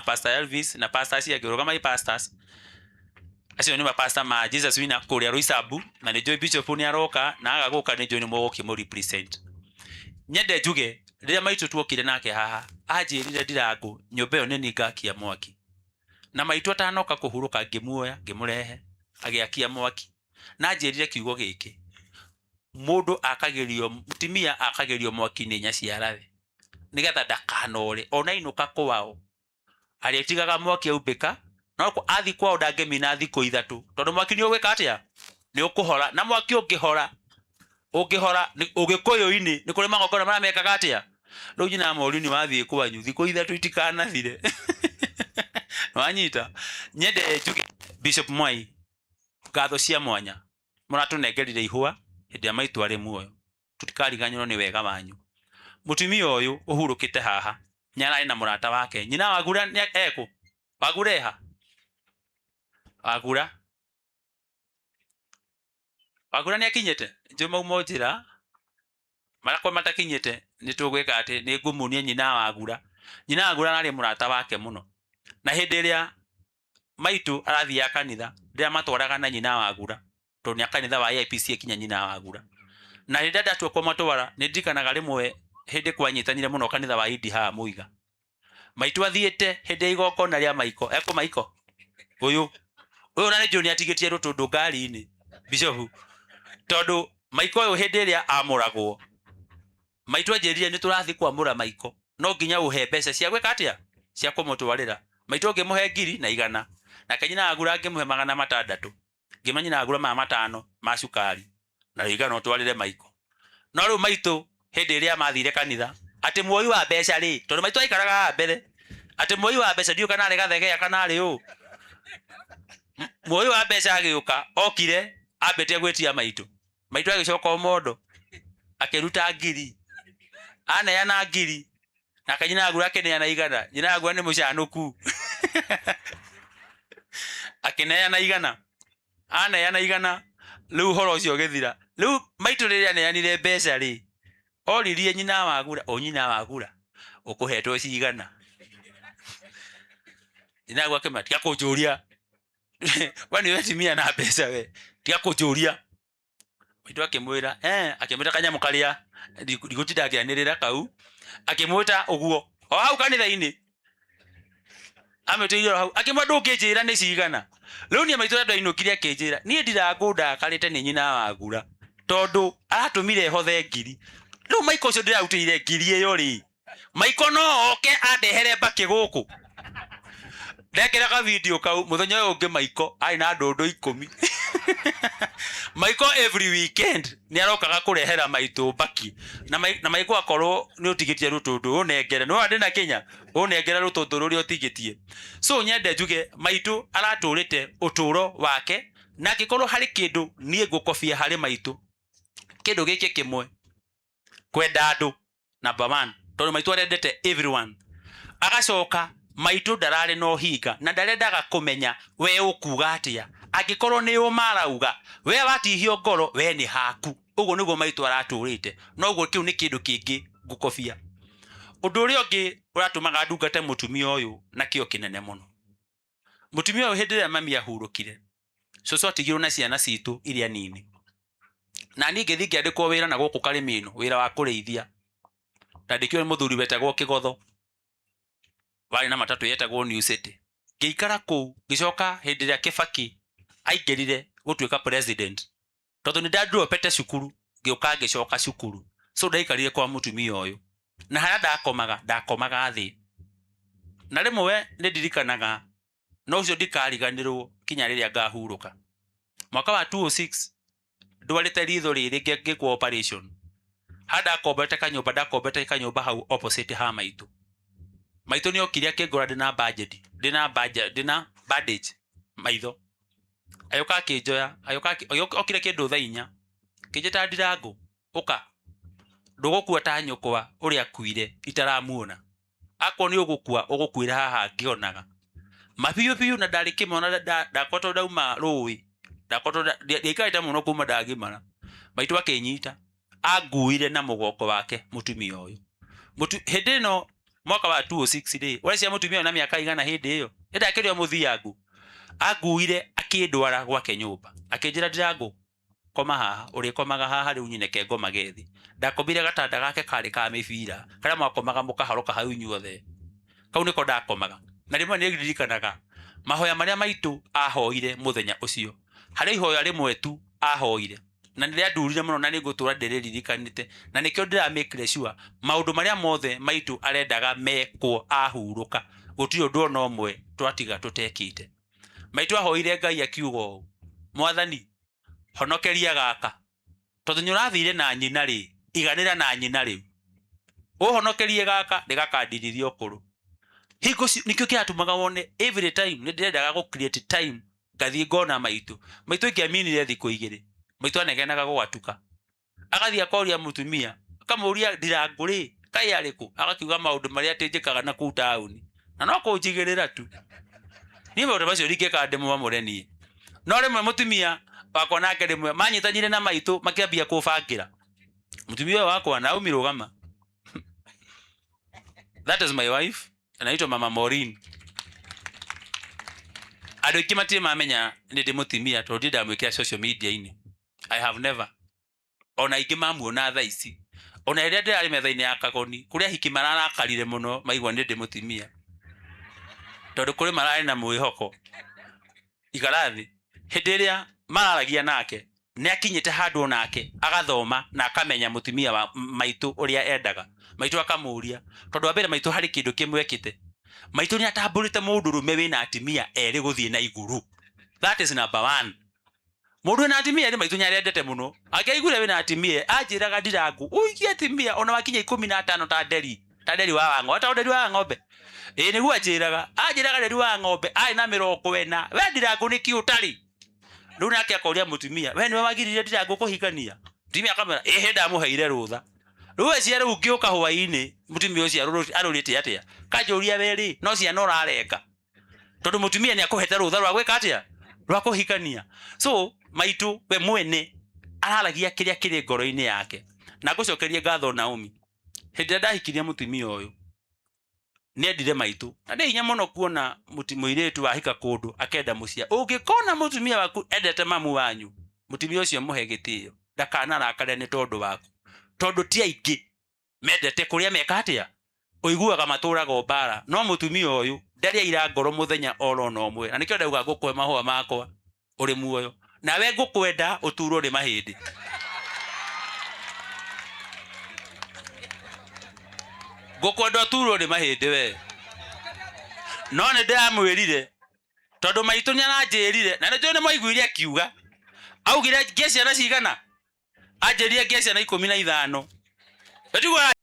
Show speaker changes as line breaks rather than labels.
Pastor Elvis na pastor cia ngirugama pastors acio ni pastor ma Jesus wina kuria Ruisabu na ni Joy Bishop ni aroka na agaguka ni Joy ni mogoki mo represent nyende njuge riria maitu tuokire nake haha anjirire ndirangu nyumba yo ni ngakia mwaki na maitu atanoka kuhuruka ngimuoya ngimurehe agiakia mwaki na anjirire kiugo giki mundu akagirio mutimia akagirio mwaki ni nyaciarawe nigetha ndakanore ona inuka kwao aritigaga mwaki aubika no ko athi kwao ndangimina thiko ithatu tondu mwaki ni ugwika atia ni ukuhora na mwaki ungihora ugikuyu-ini ni kuri magongona mara mekaga atia riu nyina mori ni wathie kwanyu thiko ithatu itikanathire wanyita nyende njuge Bishop Mwai ngatho cia mwanya muratunengerire ihua hindi ya maitu ari muoyo tutikariganyo ni wega wanyu mutumia uyu uhurukite haha nyara ina murata wake nyina wagura ni eko wagureha wagura ni akinyete njuma mojira marakwa matakinyete nitugweka ati ni ngumunia nyina wagura nari murata wake muno na hindi ria maitu arathia kanitha ria matwaraga na nyina wagura to ni kanitha wa IPC kinya nyina wagura na hindi ndatwa kwa matwara ni ndikanaga rimwe hindi kwanyitanire muno kanitha wa Idi muiga maitu athiete hindi igokona ria maiko eko maiko uyu na ni John atigitie rutundu ngari-ini Bishop tondu maiko uyu hindi ria amuragwo maitu anjirire ni turathi kwamura maiko no nginya uhe mbeca cia gweka atia cia kumutwarira maitu ngimuhe 100 na na kanyina agura ngimuhe 600 ngimanyina agura 500 ma cukari na igana utwarire maiko no riu maitu hindi ria mathire kanitha ati muoyi wa mbeca ri tondu maitu aikaraga mbere ati muoyi wa mbeca ndio kana ri gathegea kana ri muoyi wa mbeca agiuka okire ambete gwetia maitu agicoka omondo akiruta 1,000 aneana 1,000 na kanyina agura akeneana 100 nyina agura ni mucanuku akeneana 100 aneana 100 riu horo ucio githira riu maitu riria neanire mbeca ri oririe nyina wagura ukuhetwo cigana nyina agura kematia kujuria wani wetimia na mbeca we tia kujuria maitu akimwira akimwita kanyamu karia ndigutinda akianirira kau akimwita uguo o hau kanitha-ini ameteire hau akimwa ndungijira ni cigana riu ni maitu ndainukire akinjira ni ndirangunda karite ni nyina wagura tondu aratumire hothe 1,000 riu maiko cio ndirautire 1,000 iyo ri maiko no oke andehere mbaki guku ndekeraga video kau muthenya ungi maiko ai na ndundu 10 maiko every weekend ni arokaga kurehera maitu mbaki na maiko akorwo ni utigitie rutundu unengere no andi na Kenya unengere rutundu ruri utigitie so nyende njuge maitu araturite uturo wake na gikorwo hari kindu nie ngukofia hari maitu kindu giki kimwe kwenda andu number 1 tondu maitu arendete everyone agacoka maitu ndarari no hinga na ndarendaga kumenya we ukuga atia angikorwo ni umarauga we watihio ngoro we ni haku uguo niguo maitu araturite no uguo kiu ni kindu kingi ngukofia undu uri ongi uratumaga ndungate mutumia uyu na kio kinene muno mutumia uyu hindi ria mami ahurukire coco atigirwo na ciana citu iria nini na ni ngithi ngiandikwo wira na guku Karimino wira wa kureithia ndandikirwo ni muthuri wetagwo Kigotho wari na matatu yetagwo New City ngiikara kuu gicoka hindi ria Kibaki aingirire gutuika president tondu ni ndandropete cukuru ngiuka ngicoka cukuru so ndaikarire kwa mutumia uyu na haria ndakomaga thi na rimwe ni ndirikanaga no ucio ndikariganirwo kinya riria ngahuruka mwaka wa 2006 ndwarite ritho riri ngikwo operation hada kombete kanyumba hau opposite ha maitu ni okiria kingora ndina bandage maitho ayoka kinjoya okire kindu thaa 4 kinjita ndirangu uka ndugukua ta nyukwa uri akuire itaramuona akwo ni ugukwira haha ngionaga mapiu na ndari kimona ndakoto ndauma rui ndakoto ndikaita muno kuma ndagimara maitu akinyita anguire na mugoko wake mutumia uyu hindi no mwaka wa 2006 ri ore cia mutumia na miaka igana hindi iyo enda akirio muthiangu anguire akindwara gwake nyumba akinjira ndirangu koma haha uri komaga haha riu nyineke ngoma gethi ndakomire gatanda gake kari ka mibira karia mwakomaga mukaharoka hau inyuothe kau niko ndakomaga na rimwe ni ndirikanaga mahoya maria maitu ahoire muthenya ucio hari ihoya rimwe tu ahoire na nä rä andurire må no na nä ngå tå ra ndä rä ririkanä na nä kä o ndä ramä sure maå marĩa mothe maitå arendaga mekwo ahurå ka gå tirä å ndå ona å mwe twatiga tå tekä te maitå ahoire Ngai akiuga ũũ Mwathani honokeria gaka tondũ nĩ ũrathire na nyina rĩ iganĩra na nyina rĩu ũhonokerie gaka nĩ gakandirithia ũkũrũ hingo nĩkĩo kĩratũmaga wone every time nĩ ndĩrendaga gũ create time ngathiĩ ngona maitũ ingĩaminire thikũ igĩrĩ maitũ anegenaga gũgatuka agathiĩ akoria mũtumia akamũria Ndirangũ rĩ Ngai arĩ kũ agakiuga maũndũ marĩa atĩnjĩkaga na kũu taũni na no kũnjigĩrĩra tu niĩ maũndũ macio ndingĩka ndĩmwamũre niĩ no rĩmwe mũtumia wakwa nake rĩmwe manyitanyire na maitũ makĩambia kũbangĩra mũtumia ũyũ wakwa na umirũgama that is my wife anaitwa Mama Maureen andũ aingĩ matirĩ mamenya nĩ ndĩ mũtumia tondũ ndamwĩkĩra social media-inĩ I have never ona ingĩ mamuona thaa ici ona rĩrĩa ndĩrarĩ metha-inĩ ya kagoni kũrĩa hiki mararakarire mũno maigua nĩ ndĩ mũtumia tondũ kũrĩ mararĩ na mwĩhoko igarathi hĩndĩ ĩrĩa mararagia nake nĩ akinyĩte handũ onake agathoma na akamenya mũtumia wa maitũ ũrĩa endaga maitũ akamũria tondũ wa mbere maitũ harĩ kĩndũ kĩmwe ekĩte maitũ nĩ atambũrĩte mũndũrũme wĩna atimia erĩ gũthiĩ na igũrũ that is number 1 mũndũ wĩna atimia erĩ maitũ nĩ arendete mũno angĩaiguire wĩna atimia anjĩraga Ndirangũ ũikie atimia ona wakinya 15 ta nderi wa Wang'ombe ta nderi wa Ng'ombe nĩguo anjĩraga nderi wa Ng'ombe arĩ na 40 we Ndirangũ nĩkĩ ũtarĩ rĩu nake akoria mũtumia we nĩwe wagiririe Ndirangũ kũhikania mũtumia akamwĩra ĩhĩ ndamũheire rũtha rĩu ciara ũngĩũka hwaĩ-inĩ mũtumia ũcio arũrĩte atĩa kanjũria werĩ no ciana ũrarenga tondũ mũtumia nĩ akũhete rũtha rwa gwĩka atĩa rwa kũhikania so maitũ we mwene araragia kĩrĩa kĩrĩ ngoro-inĩ yake na ngũcokerie ngatho Naomi hĩndĩ ĩrĩa ndahikirie mũtumia ũyũ nĩ endire maitũ na nĩ hinya mũno kuona mũirĩtu wahika kũndũ akenda mũcia ũngĩkona mũtumia waku endete mamu wanyu mũtumia ũcio mũhe gĩtĩo ndakanarakare nĩ tondũ waku tondũ ti aingĩ mendete kũrĩa meka atĩa ũiguaga matũraga mbara no mũtumia ũyũ ndarĩ aira ngoro mũthenya oro no ũmwe na nĩkĩo ndauga ngũkũhe mahũa makwa ũrĩ muoyo nawe ngũkwenda ũturwo nĩ mahĩndĩ ngũkwenda ũturwo nĩ mahĩndĩ we no nĩ ndĩramwĩrire tondũ maitũ nĩ aranjĩrire na nĩnjũĩ nĩ mwaiguire akiuga augire ngĩe ciana cigana anjĩrire ngĩe ciana 15